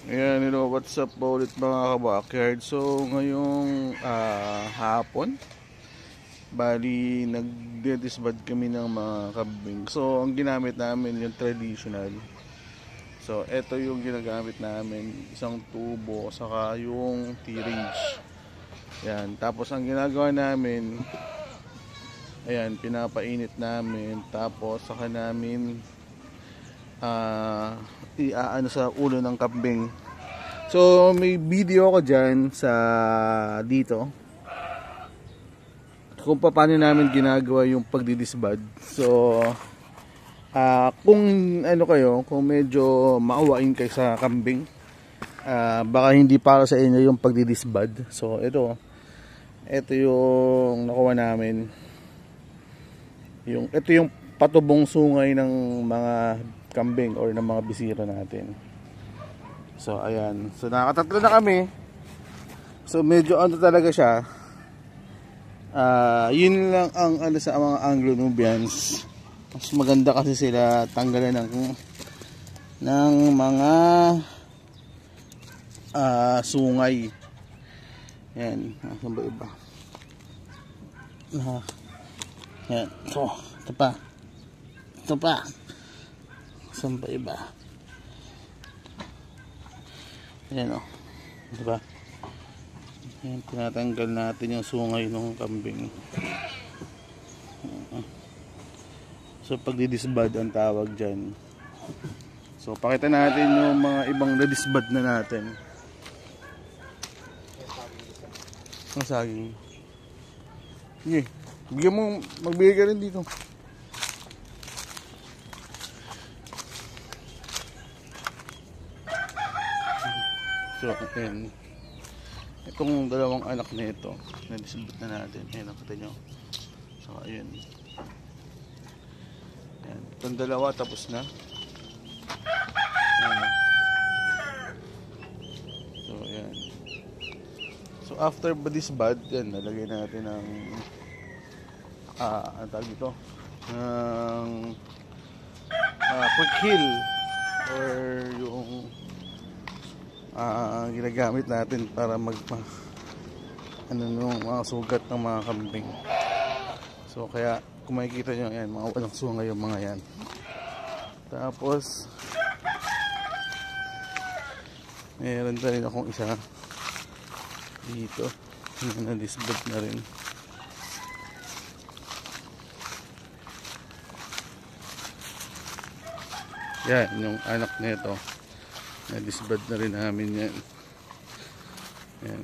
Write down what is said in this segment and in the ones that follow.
Ayan, hello, what's up po ulit mga kabakyard. So, ngayong hapon, bali nagde-disbad kami ng mga kambing. So, ang ginamit namin yung traditional. So, ito yung ginagamit namin, isang tubo, saka yung T-range. Ayan, tapos ang ginagawa namin, ayan, pinapainit namin, tapos saka namin iaano sa ulo ng kambing. So may video ko dyan sa dito kung paano namin ginagawa yung pagdidisbad. So kung ano kayo, kung medyo maawain kayo sa kambing, baka hindi para sa inyo yung pagdidisbad. So ito yung nakuha namin, ito yung patubong sungay ng mga kambing or ng mga bisiro natin. So ayan, so nakatatlo na kami. So medyo ano talaga siya, yun lang ang ano sa mga Anglo-Nubians, mas maganda kasi sila tanggalan ng mga sungay. Yan, asan ba iba? Yan, so ito pa, saan ba iba? Ayan o, diba? Ayan, tinatanggal natin yung sungay ng kambing. So pagdidisbad ang tawag dyan. So pakita natin yung mga ibang nadisbad na natin. Ang saging. Sige, bigyan mo, magbigay ka rin dito. So, ayan. Itong dalawang anak na ito, nadisbad na natin. Ayan, nakita nyo. So, ayan. Ayan. Itong dalawa, tapos na. Ayan. So, ayan. So, after disbad, yan, nalagay natin ng ang tawag ito, ng quick heal or yung ginagamit natin para nung mga sugat ng mga kambing. So kaya kung makikita nyo, yan, mga walang sungay yung mga yan. Tapos meron na rin akong isa dito na disbad na rin. Yan yung anak nito, na-disbad na rin namin yan. Yan.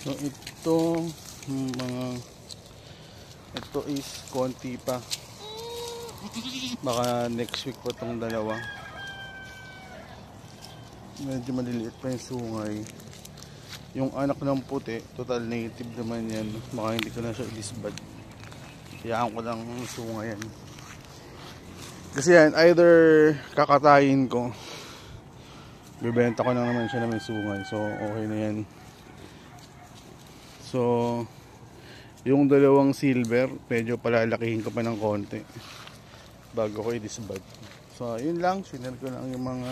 So ito is konti pa. Baka next week pa tong dalawa. Medyo maliliit pa yung sungay. Yung anak ng puti, total native naman yan. Baka hindi ko na siya i-disbad. Hayaan ko lang sunga yan. Kasi yan, either kakatayin ko, bibenta ko lang naman siya na may sungay. So, okay na yan. So, yung dalawang silver, medyo palalakihin ko pa ng konti bago ko i-disbad. So, yun lang. Sinare ko lang yung mga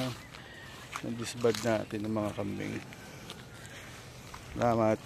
na-disbad natin ng mga kambing. Salamat.